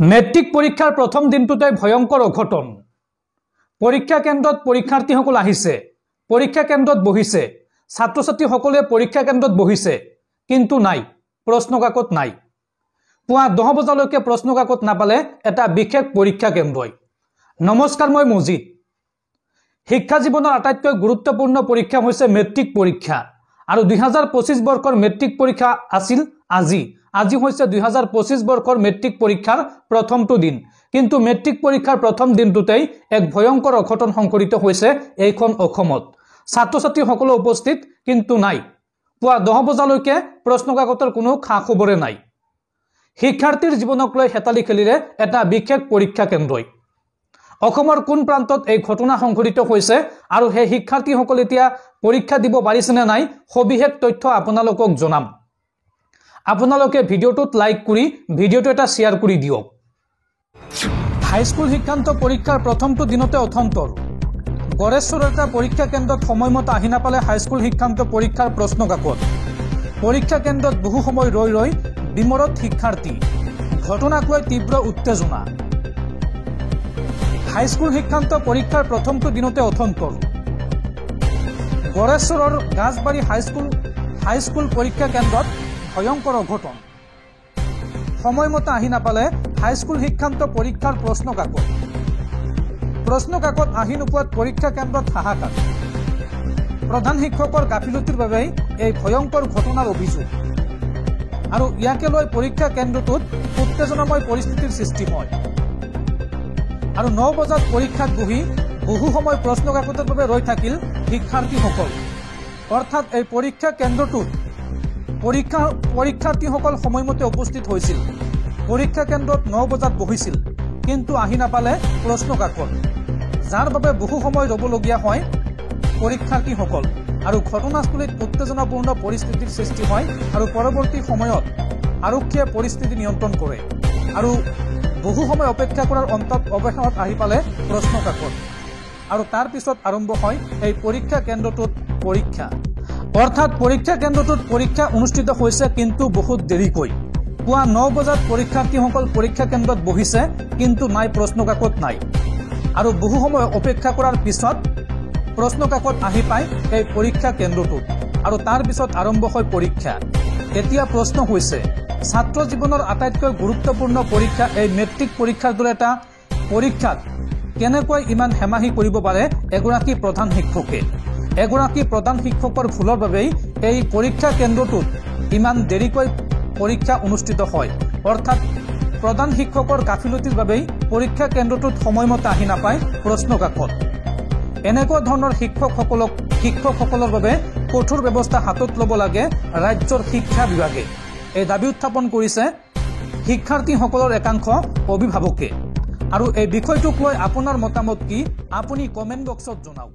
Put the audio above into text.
Matric পৰীক্ষাৰ প্ৰথম দিনটোতে ভয়ংকৰ অঘটন। পৰীক্ষা কেন্দ্ৰত পৰীক্ষাৰ্থীসকল আহিছে, পৰীক্ষা কেন্দ্ৰত বহিছে, ছাত্ৰ ছাত্ৰীসকলে পৰীক্ষা কেন্দ্ৰত বহিছে, কিন্তু নাই প্ৰশ্ন কাকত নাই। পুৱা 10 বজালৈকে প্ৰশ্ন কাকত নাপালে এটা বিশেষ পৰীক্ষা কেন্দ্ৰই। নমস্কাৰ, মই মজিদ। শিক্ষা জীৱনৰ আটাইতকৈ গুৰুত্বপূৰ্ণ পৰীক্ষা হৈছে মেট্ৰিক পৰীক্ষা আৰু 2025 বৰ্ষৰ মেট্ৰিক পৰীক্ষা আছিল আজি হৈছে 2025 বৰ্ষৰ মেট্ৰিক পৰীক্ষাৰ প্ৰথমটো দিন। কিন্তু মেট্ৰিক পৰীক্ষাৰ প্ৰথম দিনটোতেই এক ভয়ংকৰ অঘটন সংঘটিত হৈছে এইখন অসমত। ছাত্ৰ ছাত্ৰীসকলে উপস্থিত, কিন্তু নাই পুৱা 10 বজালৈকে প্ৰশ্ন কাকতৰ কোনো খা খবৰে নাই। শিক্ষাৰ্থীৰ জীৱনক লৈ হেতালি খেলিলে এটা বিশেষ পৰীক্ষা কেন্দ্ৰই। অসমৰ কোন প্ৰান্তত এই ঘটনা সংঘটিত হৈছে আৰু সেই শিক্ষাৰ্থীসকলে এতিয়া পৰীক্ষা দিব পাৰিছে নে নাই, সবিশেষ তথ্য আপোনালোকক জনাম। আপোনালোকে ভিডিঅ'টোত লাইক কৰি ভিডিঅ'টো এটা শ্বেয়াৰ কৰি দিয়ক। হাইস্কুল শিক্ষান্ত পৰীক্ষাৰ প্ৰথমটো দিনতে অথন্তৰ। গড়েশ্বৰৰ এটা পৰীক্ষা কেন্দ্ৰত সময়মতে আহি নাপালে হাইস্কুল শিক্ষান্ত পৰীক্ষাৰ প্ৰশ্ন কাকত। পৰীক্ষা কেন্দ্ৰত বহু সময় ৰৈ বিমৰত শিক্ষাৰ্থী। ঘটনাক লৈ তীব্ৰ উত্তেজনা। হাইস্কুল শিক্ষান্ত পৰীক্ষাৰ প্ৰথমটো দিনতে অথন্তৰ। গড়েশ্বৰৰ গাছবাৰী হাইস্কুল পৰীক্ষা কেন্দ্ৰত ভয়ংকৰ অঘটন। সময়মতে আহি নাপালে হাইস্কুল শিক্ষান্ত পৰীক্ষাৰ প্ৰশ্ন কাকত আহি নোপোৱাত পৰীক্ষা কেন্দ্ৰত হাহাকাৰ। প্ৰধান শিক্ষকৰ গাফিলতিৰ বাবেই এই ভয়ংকৰ ঘটনাৰ অভিযোগ আৰু ইয়াকে লৈ পৰীক্ষা কেন্দ্ৰটোত উত্তেজনাময় পৰিস্থিতিৰ সৃষ্টি হয় আৰু 9 বজাত পৰীক্ষাত বহি বহু সময় প্ৰশ্ন কাকতৰ বাবে ৰৈ থাকিল শিক্ষাৰ্থীসকল। অৰ্থাৎ এই পৰীক্ষা কেন্দ্ৰটোত পৰীক্ষাৰ্থীসকল সময়মতে উপস্থিত হৈছিল, পৰীক্ষা কেন্দ্ৰত 9 বজাত বহিছিল, কিন্তু আহি নাপালে প্ৰশ্ন কাকত, যাৰ বাবে বহু সময় ৰ'বলগীয়া হয় পৰীক্ষাৰ্থীসকল আৰু ঘটনাস্থলীত উত্তেজনাপূৰ্ণ পৰিস্থিতিৰ সৃষ্টি হয় আৰু পৰৱৰ্তী সময়ত আৰক্ষীয়ে পৰিস্থিতি নিয়ন্ত্ৰণ কৰে আৰু বহু সময় অপেক্ষা কৰাৰ অন্তত অৱশেষত আহি পালে প্ৰশ্ন কাকত আৰু তাৰ পিছত আৰম্ভ হয় এই পৰীক্ষা কেন্দ্ৰটোত পৰীক্ষা। অৰ্থাৎ পৰীক্ষা কেন্দ্ৰটোত পৰীক্ষা অনুষ্ঠিত হৈছে, কিন্তু বহুত দেৰিকৈ। পুৱা 9 বজাত পৰীক্ষাৰ্থীসকল পৰীক্ষা কেন্দ্ৰত বহিছে, কিন্তু নাই প্ৰশ্ন কাকত নাই আৰু বহু সময় অপেক্ষা কৰাৰ পিছত প্ৰশ্ন কাকত আহি পায় এই পৰীক্ষা কেন্দ্ৰটোত আৰু তাৰ পিছত আৰম্ভ হয় পৰীক্ষা। এতিয়া প্ৰশ্ন হৈছে, ছাত্ৰ জীৱনৰ আটাইতকৈ গুৰুত্বপূৰ্ণ পৰীক্ষা এই মেট্ৰিক পৰীক্ষাৰ দৰে এটা পৰীক্ষাত কেনেকৈ ইমান হেমাহি কৰিব পাৰে এগৰাকী প্ৰধান শিক্ষকে। এগৰাকী প্ৰধান শিক্ষকৰ ভুলৰ বাবেই এই পৰীক্ষা কেন্দ্ৰটোত ইমান দেৰিকৈ পৰীক্ষা অনুষ্ঠিত হয়। অৰ্থাৎ প্ৰধান শিক্ষকৰ গাফিলতিৰ বাবেই পৰীক্ষা কেন্দ্ৰটোত সময়মতে আহি নাপায় প্ৰশ্ন কাকত। এনেকুৱা ধৰণৰ শিক্ষকসকলৰ বাবে কঠোৰ ব্যৱস্থা হাতত ল'ব লাগে ৰাজ্যৰ শিক্ষা বিভাগে। এই দাবী উত্থাপন কৰিছে শিক্ষাৰ্থীসকলৰ একাংশ অভিভাৱকে। আৰু এই বিষয়টোক লৈ আপোনাৰ মতামত কি, আপুনি কমেণ্ট বক্সত জনাওক।